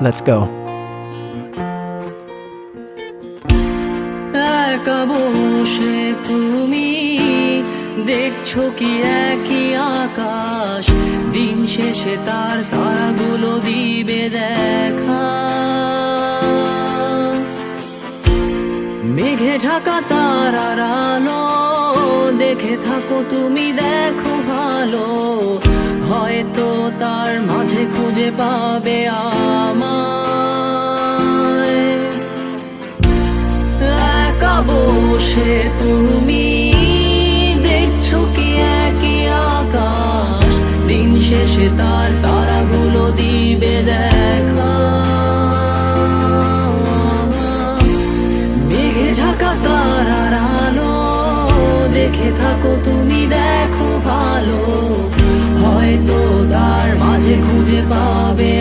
Let's go. একা বসে তুমি দেখছো কি একই আকাশ, দিন শেষে তার তারাগুলো দিবে দেখা। মেঘে ঢাকা তারার আলো দেখে থাকো তুমি, দেখো ভালো, হয়তো তার মাঝে খুঁজে পাবে আমায়। একা বসে তুমি দেখছো কি একই আকাশ, দিন শেষে তার তারাগুলো দিবে দেখা। মেঘে ঢাকা তারার আলো দেখে থাকো তুমি, দেখো ভালো, হয়তো তার মাঝে খুঁজে পাবে